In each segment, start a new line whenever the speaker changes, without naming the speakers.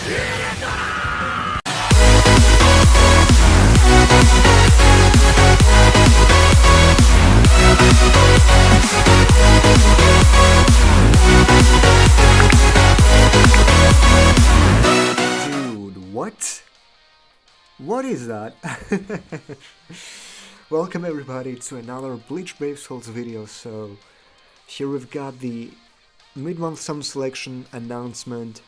Dude, what? What is that? Welcome everybody to another Bleach Brave Souls video. So here we've got the mid-month summon selection announcement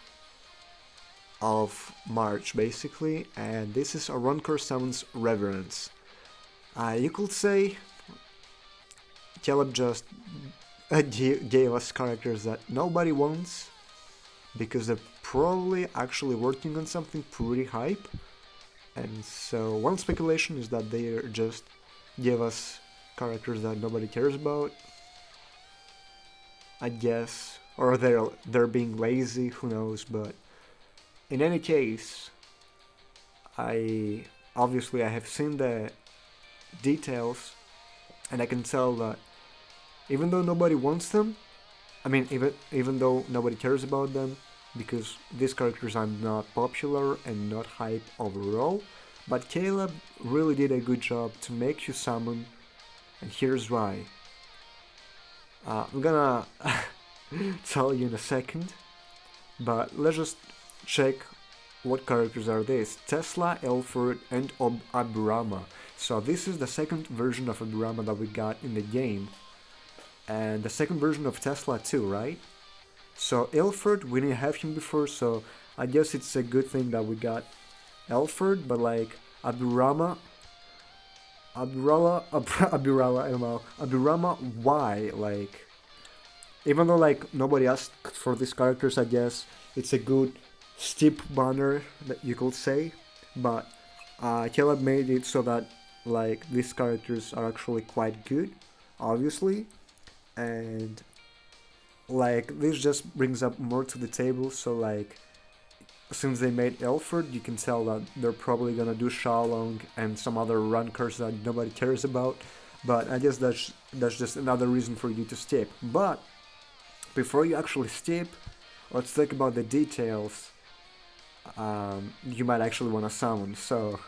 of March basically, and this is Arrancar Summons Reverence. You could say Caleb just gave us characters that nobody wants because they're probably actually working on something pretty hype. And so one speculation is that they just give us characters that nobody cares about, I guess, or they're being lazy, who knows. But in any case, I have seen the details, and I can tell that even though nobody wants them, I mean, even though nobody cares about them, because these characters are not popular and not hype overall, but Caleb really did a good job to make you summon, and here's why. I'm gonna tell you in a second, but let's just check what characters are these. Tesla, Illfort, and Abirama. So this is the second version of Abirama that we got in the game, and the second version of Tesla too, right? So Illfort, we didn't have him before, so I guess it's a good thing that we got Illfort, but like Abirama, I don't know, Abirama, why? Like, even though like nobody asked for these characters, I guess it's a good steep banner that you could say, but Caleb made it so that like these characters are actually quite good, obviously, and like this just brings up more to the table. So like since they made Illfort, you can tell that they're probably gonna do Xiaolong and some other rankers that nobody cares about, but I guess that's just another reason for you to skip. But before you actually skip, let's talk about the details you might actually want to summon. So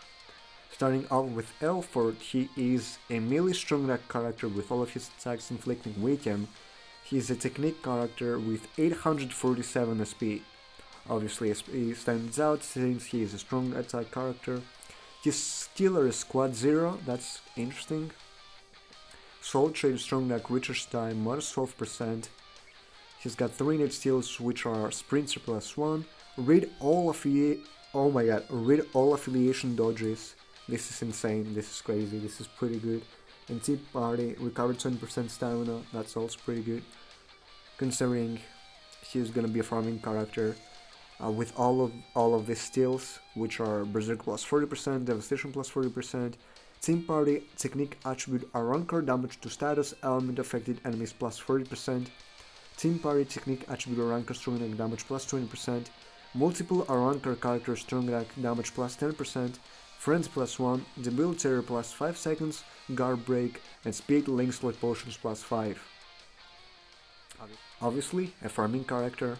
starting off with Illfort, he is a melee strong attack character with all of his attacks inflicting weaken. He's a technique character with 847 SP. Obviously SP stands out since he is a strong attack character. His skiller is Squad 0, that's interesting. Soul Trade strong attack recharge time minus 12%. He's got 3 net steals which are Sprinter +1. Read all affiliation dodges. This is insane, this is crazy, this is pretty good. And Tea Party, recovered 20% stamina, that's also pretty good, considering he's gonna be a farming character with all of these steals, which are Berserk +40%, Devastation +40%, Team Party, Technique Attribute Arrancar damage to status element affected enemies +40%, Team Party, Technique Attribute Arrancar strong attack damage +20%, multiple Arrancar character strong attack damage +10%, Friends +1, Debilitator +5 seconds, Guard Break, and Speed Link Slot Potions +5. Obviously, a farming character,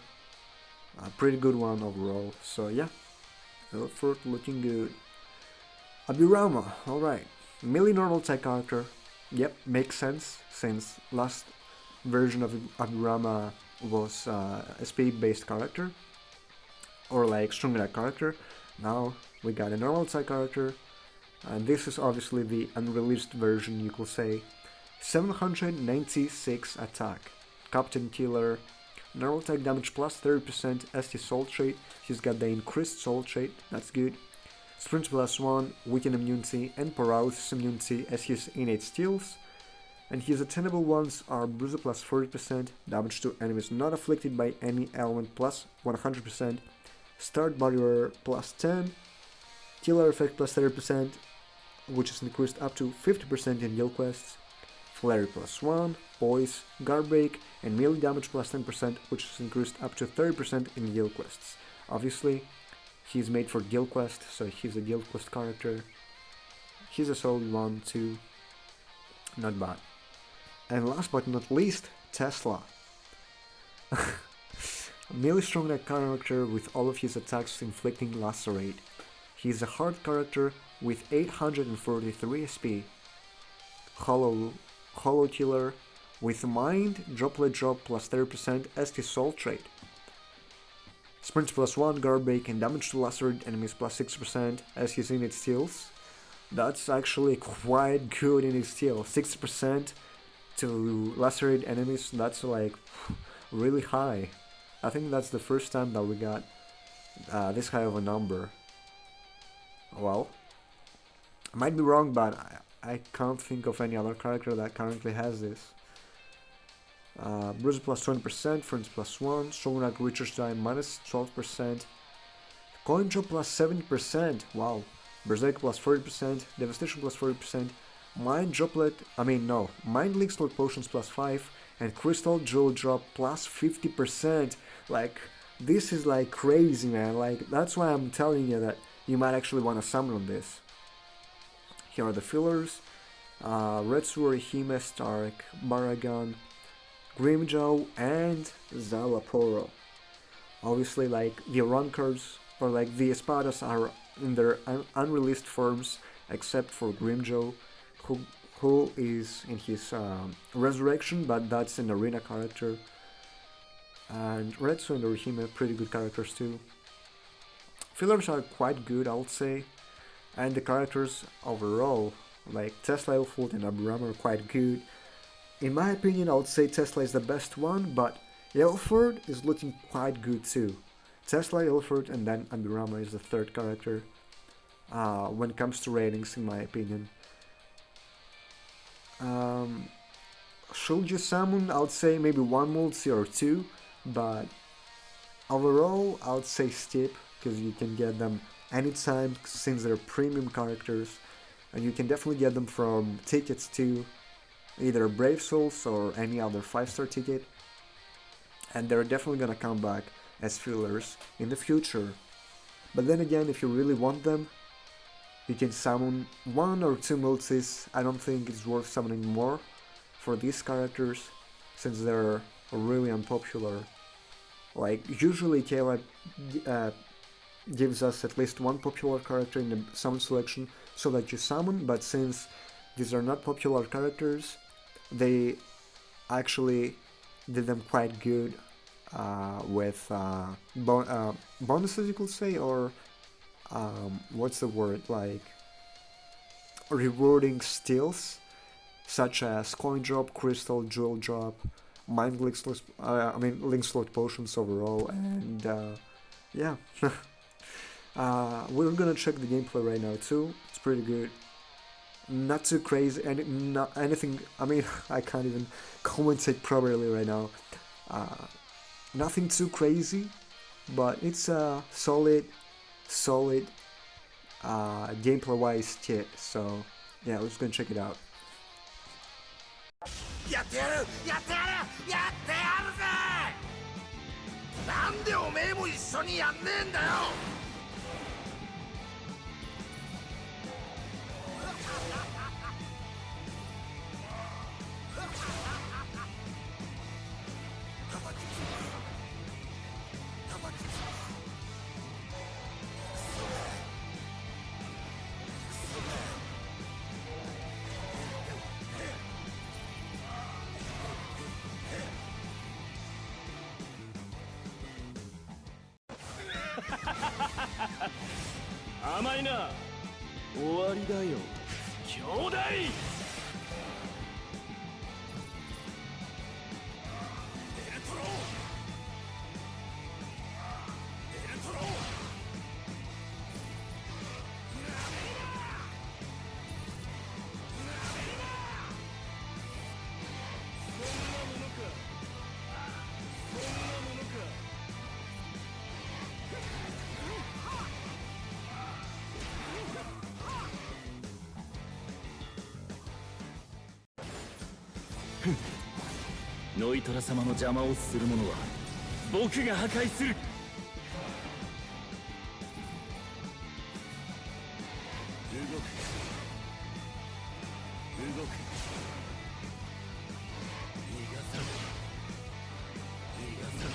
a pretty good one overall, so yeah, Illfort looking good. Abirama, alright, melee normal type character, yep, makes sense, since last version of Abirama was a speed based character, or like strong attack character. Now we got a normal type character, and this is obviously the unreleased version, you could say. 796 attack, Captain Killer, normal attack damage +30% as his soul trait. He's got the increased soul trait, that's good. Sprint +1, weaken immunity, and paralysis immunity as his innate steals. And his attainable ones are Bruiser +40%, damage to enemies not afflicted by any element +100%, Start Barrier +10, Killer Effect +30%, which is increased up to 50% in guild quests, Flurry +1, Poise, Guard Break, and melee damage +10%, which is increased up to 30% in guild quests. Obviously, he's made for guild quest, so he's a guild quest character. He's a solid one too, not bad. And last but not least, Tesla. Melee strong character with all of his attacks inflicting lacerate. He is a hard character with 843 SP. Hollow Killer with Mind, Droplet Drop plus 30% as his soul trait. Sprint plus 1, guard break and damage to lacerate enemies plus 6% as his init steals. That's actually quite good in his steal. 60% to lacerate enemies, that's like really high. I think that's the first time that we got this high of a number. Well, I might be wrong, but I can't think of any other character that currently has this. Bruiser plus 20%, Friends plus 1, Shogunak Witcher's Die minus 12%, Coin Drop plus 70%, wow, Berserk plus 40%, Devastation plus 40%, Mind Link Slot Potions plus 5, and Crystal Jewel Drop plus 50%. Like, this is like crazy, man. Like, that's why I'm telling you that you might actually want to summon on this. Here are the fillers. Retsuri, Hime, Stark, Baragon, Grimjow, and Zalaporo. Obviously, like, the run cards, or like the espadas are in their unreleased forms, except for Grimjow, who is in his resurrection, but that's an arena character. And Retsu and Orihime, pretty good characters too. Fillers are quite good, I would say, and the characters overall, like Tesla, Illfort, and Abirama, are quite good. In my opinion, I would say Tesla is the best one, but Illfort is looking quite good too. Tesla, Illfort, and then Abirama is the third character when it comes to ratings, in my opinion. Should you summon? I would say maybe one multi or two, but overall, I would say Steep, because you can get them anytime since they're premium characters, and you can definitely get them from tickets too, either Brave Souls or any other 5-star ticket, and they're definitely gonna come back as fillers in the future. But then again, if you really want them, you can summon one or two multis. I don't think it's worth summoning more for these characters, since they're really unpopular. Like, usually KLab gives us at least one popular character in the summon selection so that you summon, but since these are not popular characters, they actually did them quite good with bonuses, you could say, or what's the word, like rewarding steals, such as Coin Drop, Crystal, Jewel Drop, Link Slot Potions overall, and yeah. We're gonna check the gameplay right now too. It's pretty good. Not too crazy, and not anything. I mean, I can't even commentate properly right now. Nothing too crazy, but it's a solid gameplay-wise kit. So yeah, let's go and check it out.
やってやるやってやるやってやるぜなんでおめえも一緒にやんねえんだよ
甘いな終わりだよ兄弟ノイトラ様の邪魔をする者は僕が破壊する動く逃がさん逃がさん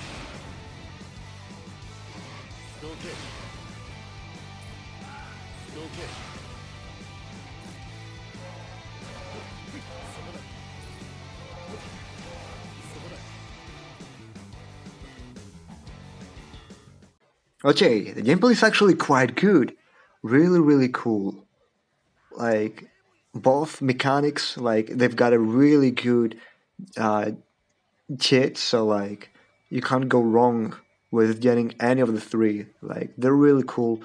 Okay, the gameplay is actually quite good. Really, really cool. Like, both mechanics, like, they've got a really good uh, kit, so, like, you can't go wrong with getting any of the three. Like, they're really cool.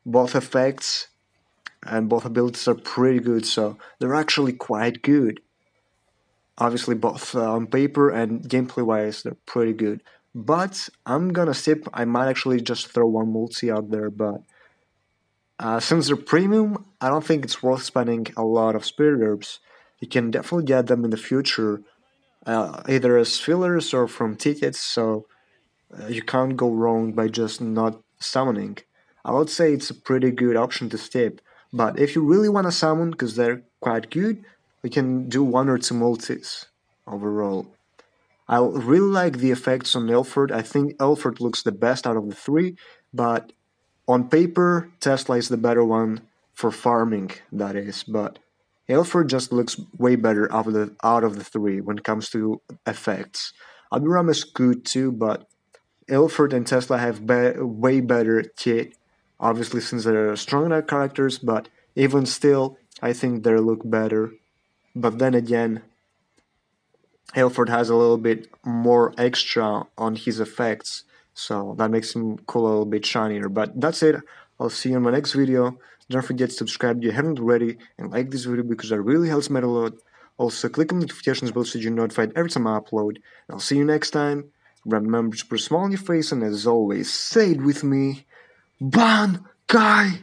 Both effects and both abilities are pretty good, so they're actually quite good. Obviously, both on paper and gameplay wise, they're pretty good. But I'm gonna skip. I might actually just throw one multi out there, but since they're premium, I don't think it's worth spending a lot of spirit herbs. You can definitely get them in the future, either as fillers or from tickets, so you can't go wrong by just not summoning. I would say it's a pretty good option to skip, but if you really want to summon, because they're quite good, you can do one or two multis overall. I really like the effects on Illfort. I think Illfort looks the best out of the three, but on paper, Tesla is the better one for farming, that is, but Illfort just looks way better out of the three when it comes to effects. Abirama is good too, but Illfort and Tesla have way better kit, obviously since they're strong enough characters, but even still, I think they look better. But then again, Illfort has a little bit more extra on his effects, so that makes him cool a little bit shinier. But that's it. I'll see you in my next video. Don't forget to subscribe if you haven't already, and like this video because that really helps me a lot. Also, click on the notifications bell so you're notified every time I upload. I'll see you next time. Remember to put a smile on your face, and as always, say it with me. Ban Guy!